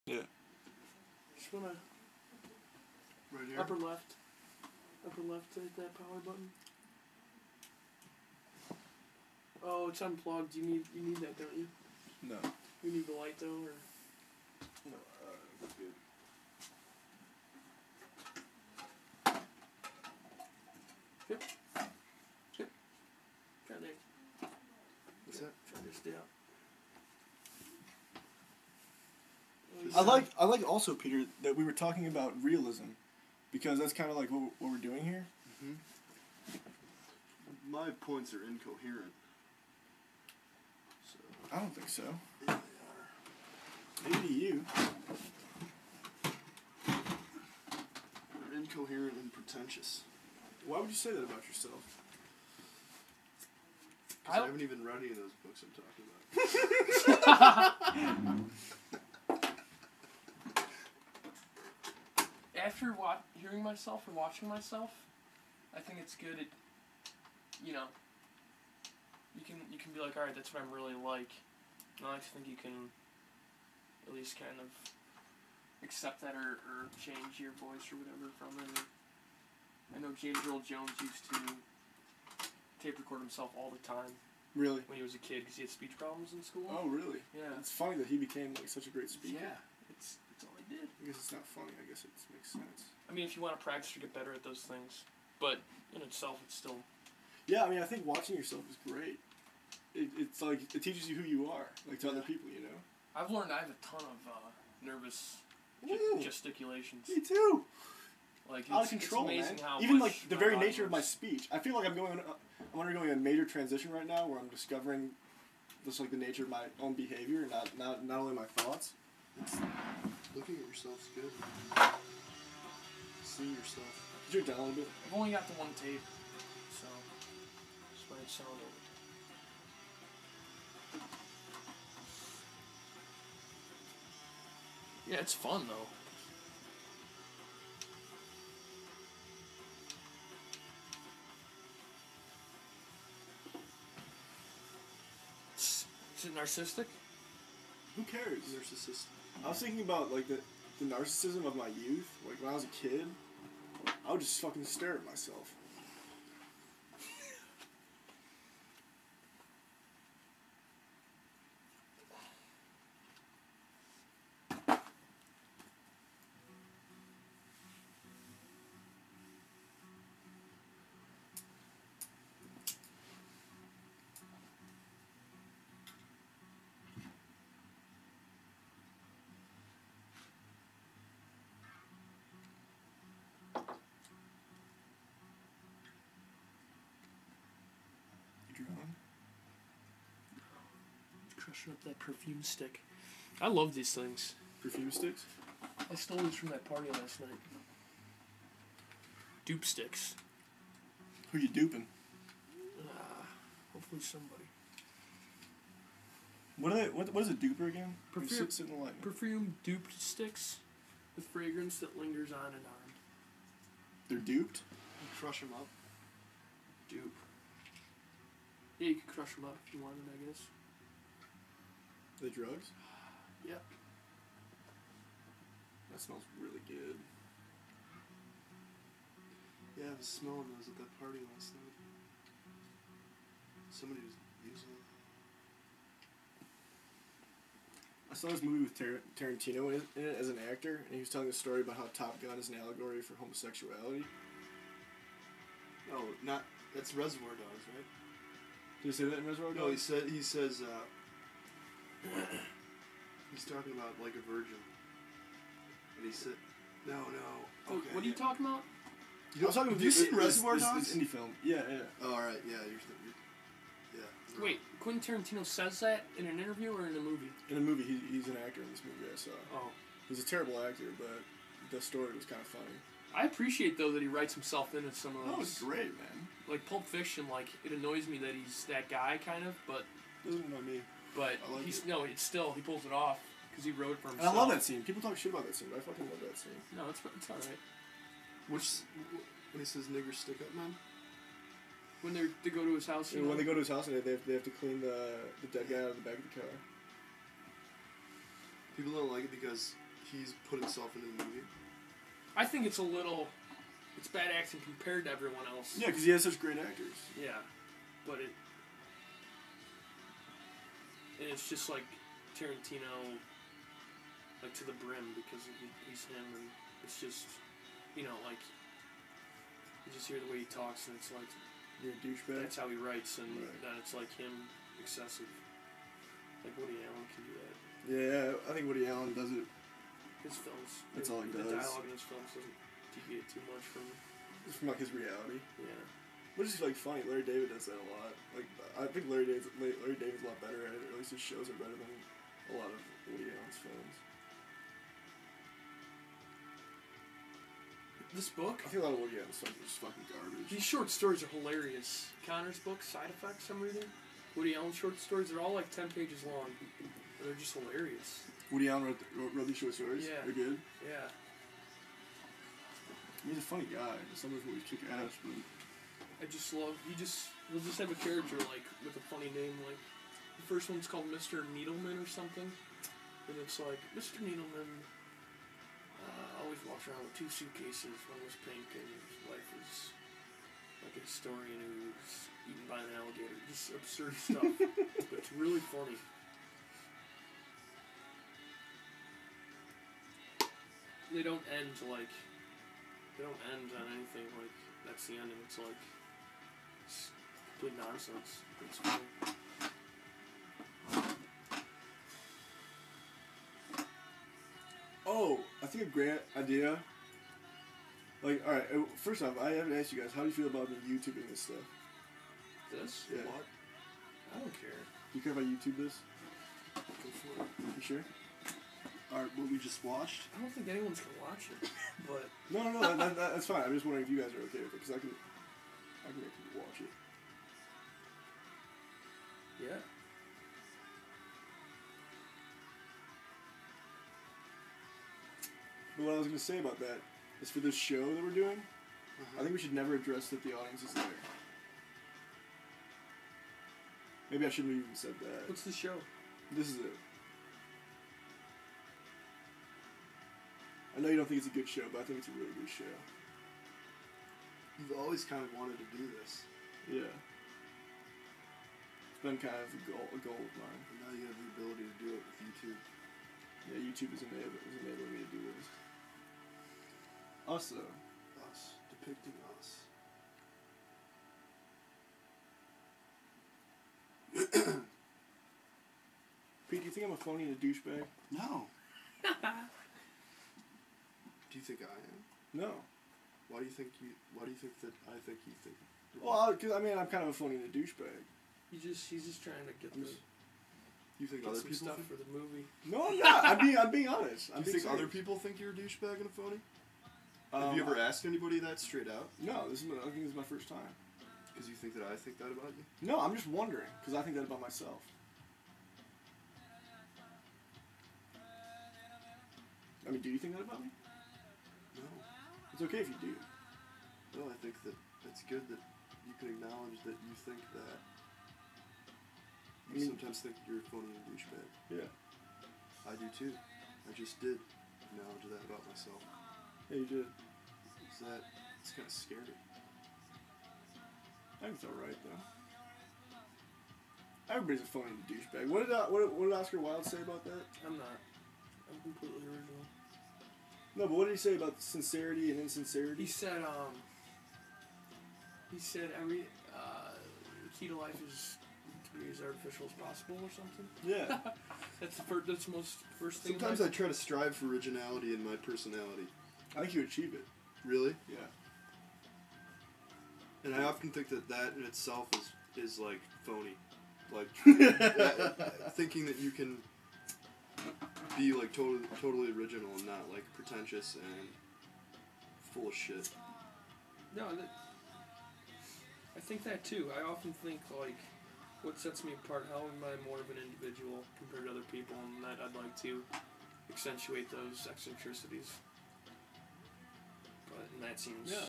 Yeah. Just wanna Right here. upper left to hit that power button. Oh, it's unplugged. You need that, don't you? No. You need the light though, or No. That's good. try to What's that? try to stay up. I like also, Peter, that we were talking about realism, because that's kind of like what we're doing here. Mm-hmm. My points are incoherent. So I don't think so. yeah, they Maybe you. are. They're incoherent and pretentious. Why would you say that about yourself? Because I haven't even read any of those books I'm talking about. After hearing myself or watching myself, I think it's good. You can be like, all right, that's what I'm really like. And I like to think you can at least kind of accept that or change your voice or whatever from it. I know James Earl Jones used to tape record himself all the time. Really? When he was a kid, because he had speech problems in school. Oh, really? Yeah. It's funny that he became like such a great speaker. Yeah, it's all he did. I guess it's not funny. I guess it makes sense. I mean, if you want to practice to get better at those things, but in itself, it's still. Yeah, I mean, I think watching yourself is great. It's like it teaches you who you are, like to other people, you know. I've learned I have a ton of nervous gesticulations. Me too. Like Out of control, it's amazing man. how Even much like the my very body nature of my moves. speech. I feel like I'm undergoing a major transition right now, where I'm discovering just like the nature of my own behavior, not only my thoughts. Looking at yourself's good. Seeing yourself. Could you down a little bit? I've only got the one tape, so just let it sound over. Yeah, it's fun though. Is it narcissistic? Who cares? Narcissist. I was thinking about like the narcissism of my youth. Like when I was a kid, I would just fucking stare at myself. You drawing? Crushing up that perfume stick. I love these things. Perfume sticks? I stole these from that party last night. Dupe sticks. Who you duping? Hopefully somebody. What are they? What is a duper again? Perfume. Sit in the light. Perfume duped sticks with fragrance that lingers on and on. They're duped? You crush them up. Dupe. Yeah, you could crush them up if you wanted, I guess. The drugs? Yep. That smells really good. Yeah, I was smelling those at that party last night. Somebody was using them. I saw this movie with Tarantino in it as an actor, and he was telling a story about how Top Gun is an allegory for homosexuality. Oh, not that's Reservoir Dogs, right? Did he say that in Reservoir Dogs? No, he says he's talking about like a virgin, and he said, no. Okay, What are you talking about? I was talking Have you seen Reservoir this Dogs? indie film. Yeah. Oh, all right, yeah, yeah. No. Wait, Quentin Tarantino says that in an interview or in a movie? In a movie, he's an actor in this movie I saw. Oh. He's a terrible actor, but the story was kind of funny. I appreciate, though, that he writes himself into some of those. That was great, man. Like Pulp Fiction, like, it annoys me that he's that guy, kind of, but... Doesn't annoy me. But I like he's... it. No, it's still... He pulls it off, because he wrote it for And himself. I love that scene. People talk shit about that scene, but I fucking love that scene. No, it's alright. When he says nigger stick up, man? When they go to his house, you And know? when they go to his house, and they have to clean the dead guy out of the back of the car. People don't like it because he's put himself into the movie? I think it's it's bad acting compared to everyone else. Yeah, because he has such great actors. Yeah, but it's just like Tarantino, like to the brim because he's him, and it's just, like you just hear the way he talks, and it's like You're a douchebag. that's how he writes, and Right. then it's like him excessive. Like Woody Allen can do that. Yeah, I think Woody Allen does it. His films. That's all he The does. dialogue in his films doesn't deviate too much from. It's from like his reality. Yeah. Which is like funny. Larry David does that a lot. Like I think Larry David's a lot better at it. Or at least his shows are better than a lot of Woody Allen's films. This book. I think a lot of Woody Allen's films are just fucking garbage. These short stories are hilarious. Connor's book, Side Effects, I'm reading. Woody Allen short stories. They're all like 10 pages long. They're just hilarious. Woody Allen wrote these short stories. Yeah. They're good. Yeah. He's a funny guy. Some of his movies kick ass, but I just love. He'll just have a character like with a funny name. Like the first one's called Mr. Needleman or something, and it's like Mr. Needleman always walks around with 2 suitcases. One was pink, and his wife was like a historian who was eaten by an alligator. Just absurd stuff, but it's really funny. They don't end on anything like that's the ending. It's like it's complete nonsense. It's funny. oh, I think a great idea. Like, all right. First off, I haven't asked you guys how do you feel about me YouTubing this stuff. This? Yeah. What? I don't care. Do you care if I YouTube this? Go for it. You sure? Alright, what we just watched? I don't think anyone's gonna watch it, but No. That's fine. I'm just wondering if you guys are okay with it because I can make people watch it. yeah. But what I was gonna say about that is for this show that we're doing, I think we should never address that the audience is there. Maybe I shouldn't have even said that. What's the show? This is it. I know you don't think it's a good show, but I think it's a really good show. You've always kind of wanted to do this. Yeah. It's been kind of a goal of mine. And now you have the ability to do it with YouTube. Yeah, YouTube is enabling me to do this. Us, though. Us. Depicting us. Pete, do you think I'm a phony and a douchebag? No. Do you think I am? No. Why do you think that I think you think? Well, because I mean, I'm kind of a phony and a douchebag. He's just trying to get You think get other some people stuff think? for the movie. No, I'm not. I'm being honest. Do you think other people think you're a douchebag and a phony? Um, Have you ever asked anybody that straight out? No, I think this is my first time. Because you think that I think that about you? No, I'm just wondering because I think that about myself. I mean, do you think that about me? No. It's okay if you do. No, I think that it's good that you can acknowledge that you think that. You sometimes think you're a phony and a douchebag. Yeah. I do too. I just did acknowledge that about myself. Yeah, you did. It's kind of scary. I think it's alright, though. Everybody's a phony and a douchebag. What did Oscar Wilde say about that? I'm not. I'm completely original. No, but what did he say about sincerity and insincerity? He said every the key to life is to be as artificial as possible or something. Yeah. That's the most first thing. Sometimes I try to strive for originality in my personality. I think you achieve it. Really? Yeah. And I often think that in itself is like phony. Like thinking that you can be like totally original and not like pretentious and full of shit. No, I think that too. I often think like what sets me apart, how am I more of an individual compared to other people, and that I'd like to accentuate those eccentricities. But and that seems